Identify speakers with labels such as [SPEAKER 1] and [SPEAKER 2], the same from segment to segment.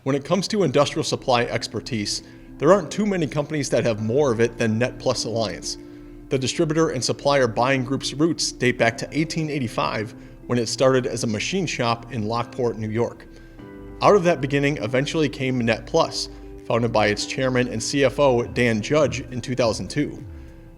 [SPEAKER 1] When it comes to industrial supply expertise, there aren't too many companies that have more of it than NetPlus Alliance. The distributor and supplier buying group's roots date back to 1885 when it started as a machine shop in Lockport, New York. Out of that beginning eventually came NetPlus, founded by its chairman and CFO Dan Judge in 2002.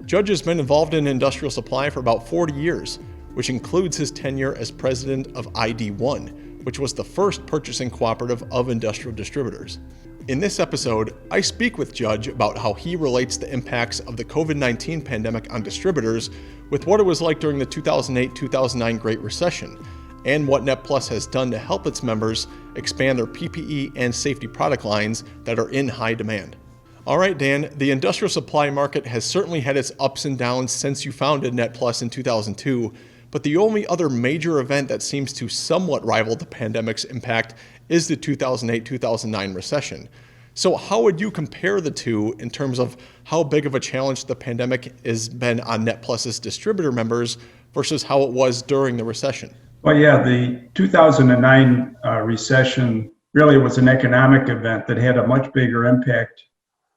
[SPEAKER 1] Judge has been involved in industrial supply for about 40 years, which includes his tenure as president of ID1, which was the first purchasing cooperative of industrial distributors. In this episode, I speak with Judge about how he relates the impacts of the COVID-19 pandemic on distributors with what it was like during the 2008-2009 Great Recession, and what NetPlus has done to help its members expand their PPE and safety product lines that are in high demand. All right, Dan, the industrial supply market has certainly had its ups and downs since you founded NetPlus in 2002, but the only other major event that seems to somewhat rival the pandemic's impact is the 2008-2009 recession. So how would you compare the two in terms of how big of a challenge the pandemic has been on NetPlus's distributor members versus how it was during the recession?
[SPEAKER 2] Well, yeah, the 2009 recession really was an economic event that had a much bigger impact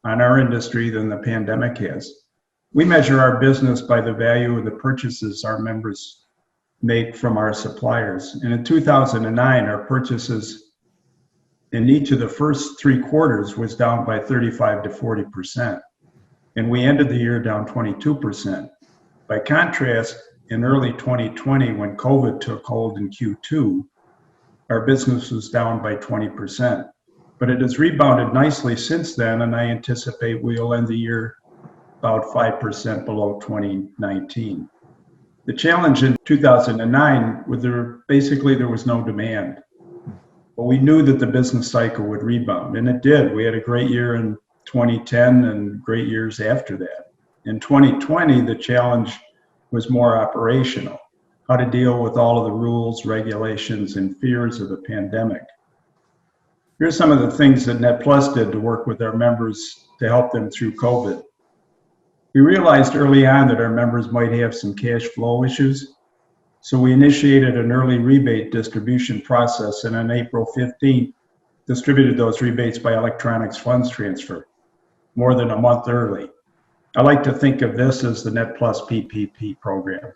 [SPEAKER 2] on our industry than the pandemic has. We measure our business by the value of the purchases our members make from our suppliers. And in 2009, our purchases in each of the first 3 quarters was down by 35 to 40%. And we ended the year down 22%. By contrast, in early 2020, when COVID took hold in Q2, our business was down by 20%. But it has rebounded nicely since then, and I anticipate we'll end the year about 5% below 2019. The challenge in 2009 was there was no demand. But we knew that the business cycle would rebound, and it did. We had a great year in 2010 and great years after that. In 2020, the challenge was more operational, how to deal with all of the rules, regulations, and fears of the pandemic. Here's some of the things that NetPlus did to work with our members to help them through COVID. We realized early on that our members might have some cash flow issues, so we initiated an early rebate distribution process, and on April 15th, distributed those rebates by electronics funds transfer, more than a month early. I like to think of this as the NetPlus PPP program.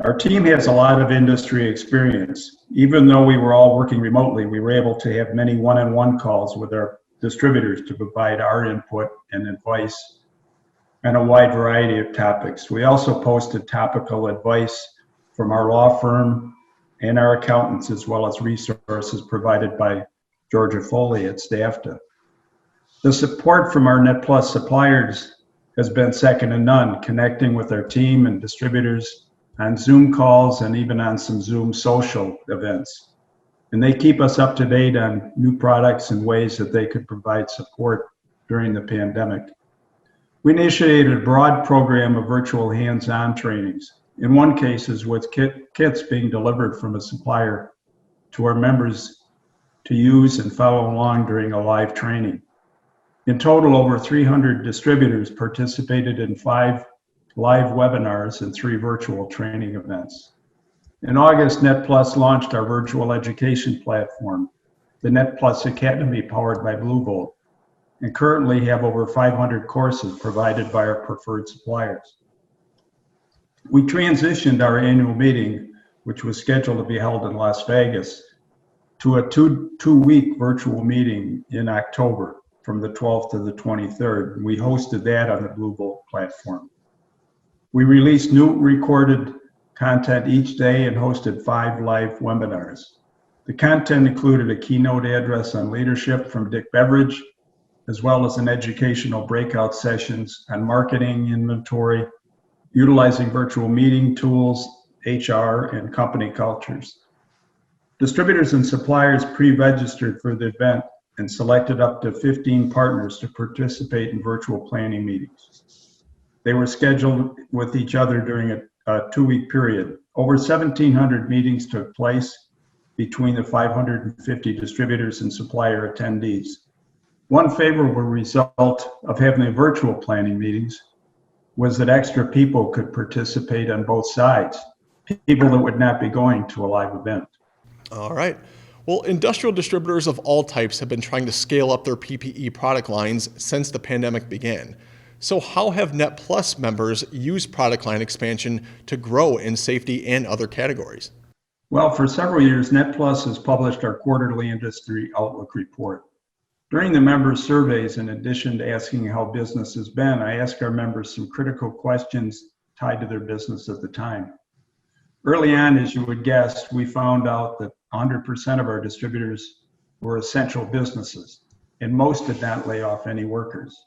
[SPEAKER 2] Our team has a lot of industry experience. Even though we were all working remotely, we were able to have many one-on-one calls with our distributors to provide our input and advice on a wide variety of topics. We also posted topical advice from our law firm and our accountants, as well as resources provided by Georgia Foley at STAFTA. The support from our NetPlus suppliers has been second to none, connecting with our team and distributors on Zoom calls and even on some Zoom social events. And they keep us up to date on new products and ways that they could provide support during the pandemic. We initiated a broad program of virtual hands-on trainings, in one case with kits being delivered from a supplier to our members to use and follow along during a live training. In total, over 300 distributors participated in 5 live webinars and 3 virtual training events. In August, NetPlus launched our virtual education platform, the NetPlus Academy, powered by Bluevolt, and currently have over 500 courses provided by our preferred suppliers. We transitioned our annual meeting, which was scheduled to be held in Las Vegas, to a two-week virtual meeting in October from the 12th to the 23rd. We hosted that on the Bluevolt platform. We released new recorded content each day and hosted 5 live webinars. The content included a keynote address on leadership from Dick Beveridge, as well as an educational breakout sessions on marketing, inventory, utilizing virtual meeting tools, HR, and company cultures. Distributors and suppliers pre-registered for the event and selected up to 15 partners to participate in virtual planning meetings. They were scheduled with each other during a 2-week period. Over 1,700 meetings took place between the 550 distributors and supplier attendees. One favorable result of having the virtual planning meetings was that extra people could participate on both sides, people that would not be going to a live event.
[SPEAKER 1] All right. Well, industrial distributors of all types have been trying to scale up their PPE product lines since the pandemic began. So how have NetPlus members used product line expansion to grow in safety and other categories?
[SPEAKER 2] Well, for several years, NetPlus has published our quarterly industry outlook report. During the members' surveys, in addition to asking how business has been, I ask our members some critical questions tied to their business at the time. Early on, as you would guess, we found out that 100% of our distributors were essential businesses, and most did not lay off any workers.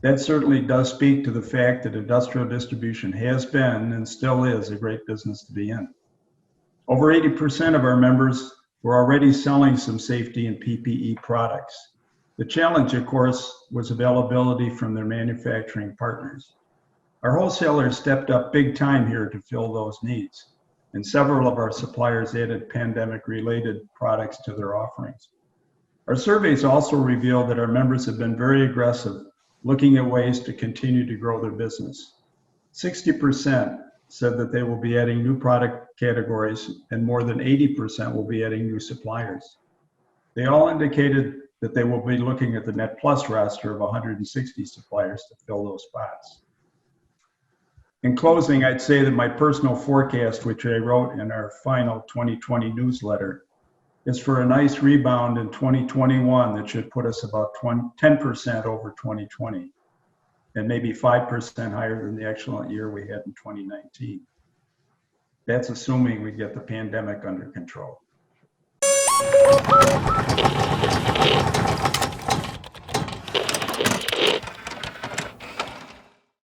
[SPEAKER 2] That certainly does speak to the fact that industrial distribution has been and still is a great business to be in. Over 80% of our members were already selling some safety and PPE products. The challenge, of course, was availability from their manufacturing partners. Our wholesalers stepped up big time here to fill those needs, and several of our suppliers added pandemic-related products to their offerings. Our surveys also revealed that our members have been very aggressive, looking at ways to continue to grow their business. 60% said that they will be adding new product categories, and more than 80% will be adding new suppliers. They all indicated that they will be looking at the NetPlus roster of 160 suppliers to fill those spots. In closing, I'd say that my personal forecast, which I wrote in our final 2020 newsletter, is for a nice rebound in 2021 that should put us about 10% over 2020, and maybe 5% higher than the excellent year we had in 2019. That's assuming we get the pandemic under control.